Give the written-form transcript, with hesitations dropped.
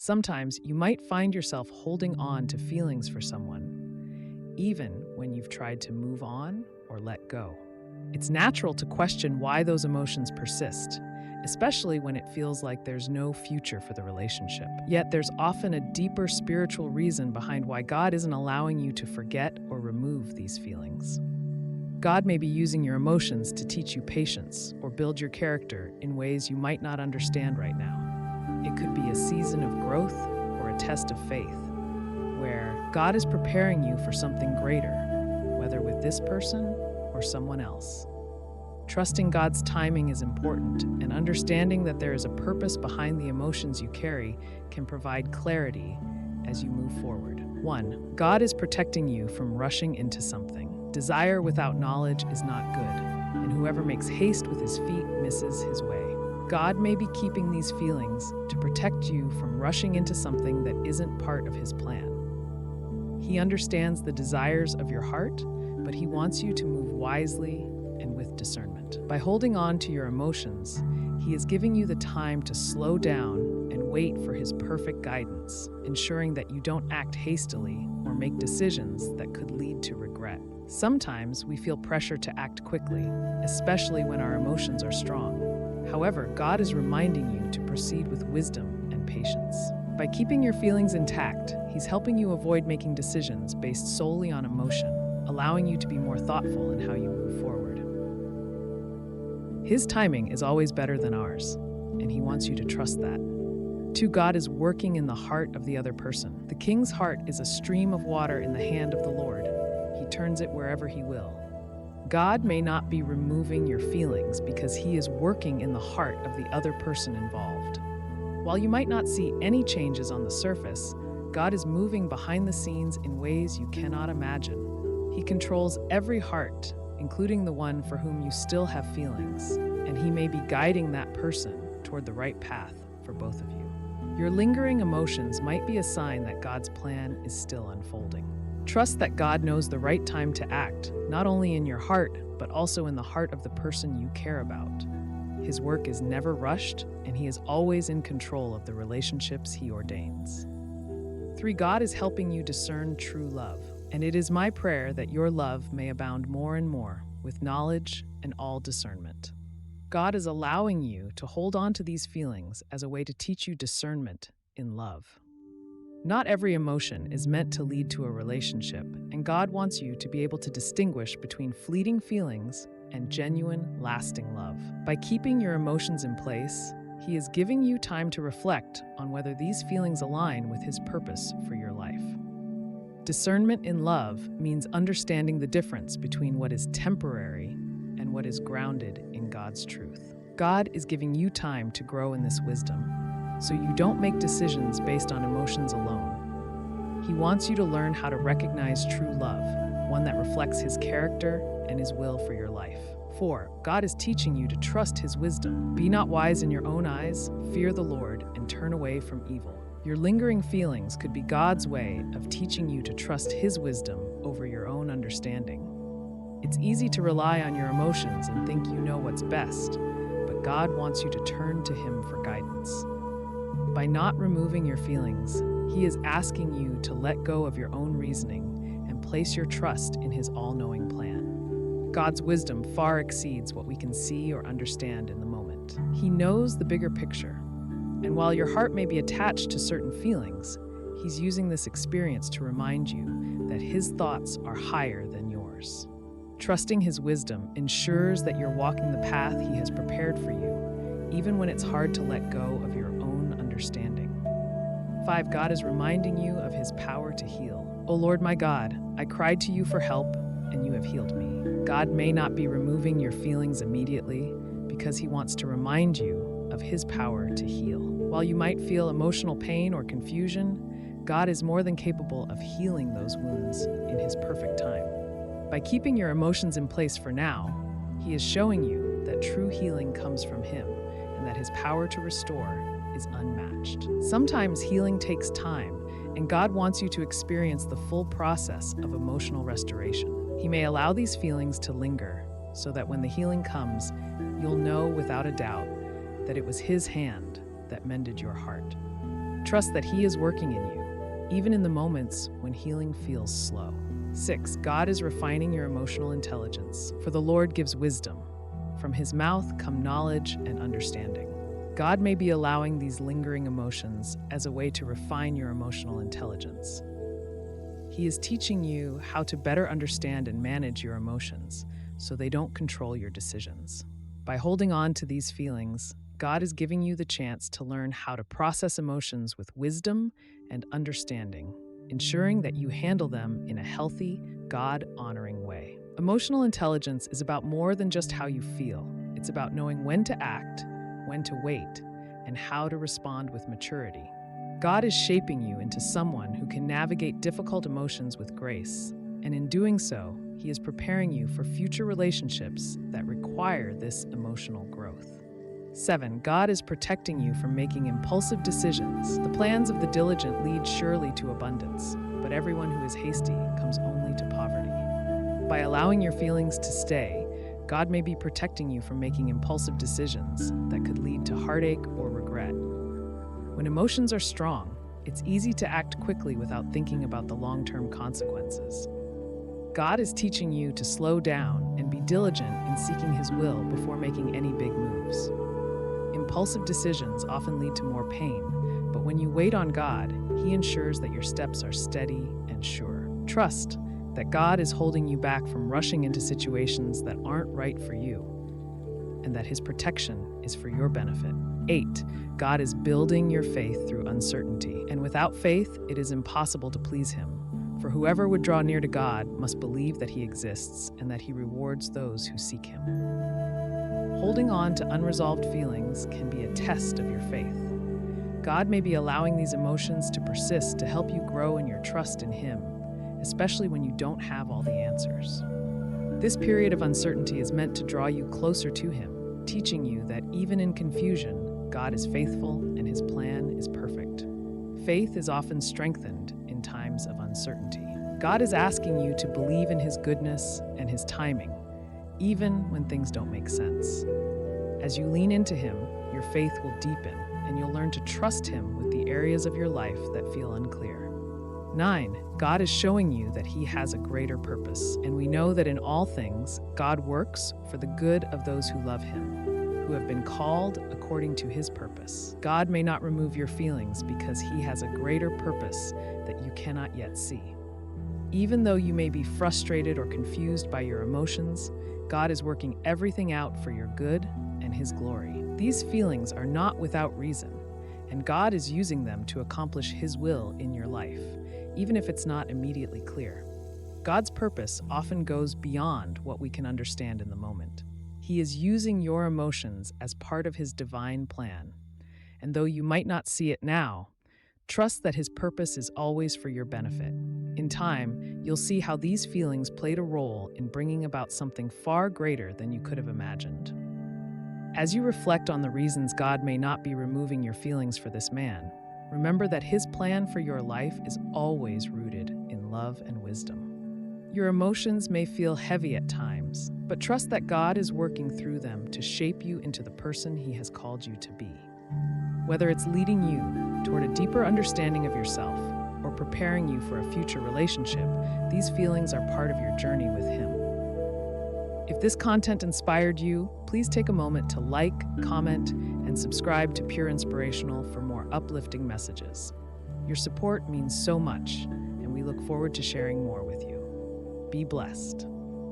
Sometimes you might find yourself holding on to feelings for someone, even when you've tried to move on or let go. It's natural to question why those emotions persist, especially when it feels like there's no future for the relationship. Yet there's often a deeper spiritual reason behind why God isn't allowing you to forget or remove these feelings. God may be using your emotions to teach you patience or build your character in ways you might not understand right now. It could be a season of growth or a test of faith, where God is preparing you for something greater, whether with this person or someone else. Trusting God's timing is important, and understanding that there is a purpose behind the emotions you carry can provide clarity as you move forward. 1. God is protecting you from rushing into something. Desire without knowledge is not good, and whoever makes haste with his feet misses his way. God may be keeping these feelings to protect you from rushing into something that isn't part of his plan. He understands the desires of your heart, but he wants you to move wisely and with discernment. By holding on to your emotions, he is giving you the time to slow down and wait for his perfect guidance, ensuring that you don't act hastily or make decisions that could lead to regret. Sometimes we feel pressure to act quickly, especially when our emotions are strong. However, God is reminding you to proceed with wisdom and patience. By keeping your feelings intact, he's helping you avoid making decisions based solely on emotion, allowing you to be more thoughtful in how you move forward. His timing is always better than ours, and he wants you to trust that. 2. God is working in the heart of the other person. The king's heart is a stream of water in the hand of the Lord. He turns it wherever he will. God may not be removing your feelings because he is working in the heart of the other person involved. While you might not see any changes on the surface, God is moving behind the scenes in ways you cannot imagine. He controls every heart, including the one for whom you still have feelings, and he may be guiding that person toward the right path for both of you. Your lingering emotions might be a sign that God's plan is still unfolding. Trust that God knows the right time to act, not only in your heart, but also in the heart of the person you care about. His work is never rushed, and he is always in control of the relationships he ordains. 3. God is helping you discern true love, and it is my prayer that your love may abound more and more with knowledge and all discernment. God is allowing you to hold on to these feelings as a way to teach you discernment in love. Not every emotion is meant to lead to a relationship, and God wants you to be able to distinguish between fleeting feelings and genuine, lasting love. By keeping your emotions in place, he is giving you time to reflect on whether these feelings align with his purpose for your life. Discernment in love means understanding the difference between what is temporary and what is grounded in God's truth. God is giving you time to grow in this wisdom, so you don't make decisions based on emotions alone. He wants you to learn how to recognize true love, one that reflects his character and his will for your life. 4. God is teaching you to trust his wisdom. Be not wise in your own eyes, fear the Lord, and turn away from evil. Your lingering feelings could be God's way of teaching you to trust his wisdom over your own understanding. It's easy to rely on your emotions and think you know what's best, but God wants you to turn to him for guidance. By not removing your feelings, he is asking you to let go of your own reasoning and place your trust in his all-knowing plan. God's wisdom far exceeds what we can see or understand in the moment. He knows the bigger picture, and while your heart may be attached to certain feelings, he's using this experience to remind you that his thoughts are higher than yours. Trusting his wisdom ensures that you're walking the path he has prepared for you, even when it's hard to let go of your own understanding. 5. God is reminding you of his power to heal. O Lord my God, I cried to you for help, and you have healed me. God may not be removing your feelings immediately because he wants to remind you of his power to heal. While you might feel emotional pain or confusion, God is more than capable of healing those wounds in his perfect time. By keeping your emotions in place for now, he is showing you that true healing comes from him and that his power to restore is unmatched. Sometimes healing takes time, and God wants you to experience the full process of emotional restoration. He may allow these feelings to linger so that when the healing comes, you'll know without a doubt that it was his hand that mended your heart. Trust that He is working in you, even in the moments when healing feels slow. 6. God is refining your emotional intelligence, for the Lord gives wisdom. From His mouth come knowledge and understanding. God may be allowing these lingering emotions as a way to refine your emotional intelligence. He is teaching you how to better understand and manage your emotions so they don't control your decisions. By holding on to these feelings, God is giving you the chance to learn how to process emotions with wisdom and understanding, ensuring that you handle them in a healthy, God-honoring way. Emotional intelligence is about more than just how you feel. It's about knowing when to act, when to wait, and how to respond with maturity. God is shaping you into someone who can navigate difficult emotions with grace, and in doing so, He is preparing you for future relationships that require this emotional growth. 7. God is protecting you from making impulsive decisions. The plans of the diligent lead surely to abundance, but everyone who is hasty comes only to poverty. By allowing your feelings to stay, God may be protecting you from making impulsive decisions that could lead to heartache or regret. When emotions are strong, it's easy to act quickly without thinking about the long-term consequences. God is teaching you to slow down and be diligent in seeking His will before making any big moves. Impulsive decisions often lead to more pain, but when you wait on God, He ensures that your steps are steady and sure. Trust that God is holding you back from rushing into situations that aren't right for you, and that His protection is for your benefit. 8. God is building your faith through uncertainty, and without faith, it is impossible to please Him. For whoever would draw near to God must believe that He exists and that He rewards those who seek Him. Holding on to unresolved feelings can be a test of your faith. God may be allowing these emotions to persist to help you grow in your trust in Him, especially when you don't have all the answers. This period of uncertainty is meant to draw you closer to Him, teaching you that even in confusion, God is faithful and His plan is perfect. Faith is often strengthened in times of uncertainty. God is asking you to believe in His goodness and His timing, even when things don't make sense. As you lean into Him, your faith will deepen, and you'll learn to trust Him with the areas of your life that feel unclear. 9. God is showing you that He has a greater purpose, and we know that in all things, God works for the good of those who love Him, who have been called according to His purpose. God may not remove your feelings because He has a greater purpose that you cannot yet see. Even though you may be frustrated or confused by your emotions, God is working everything out for your good and His glory. These feelings are not without reason, and God is using them to accomplish His will in your life, even if it's not immediately clear. God's purpose often goes beyond what we can understand in the moment. He is using your emotions as part of His divine plan, and though you might not see it now, trust that His purpose is always for your benefit. In time, you'll see how these feelings played a role in bringing about something far greater than you could have imagined. As you reflect on the reasons God may not be removing your feelings for this man, remember that His plan for your life is always rooted in love and wisdom. Your emotions may feel heavy at times, but trust that God is working through them to shape you into the person He has called you to be. Whether it's leading you toward a deeper understanding of yourself or preparing you for a future relationship, these feelings are part of your journey with Him. If this content inspired you, please take a moment to like, comment, and subscribe to Pure Inspirational for more uplifting messages. Your support means so much, and we look forward to sharing more with you. Be blessed.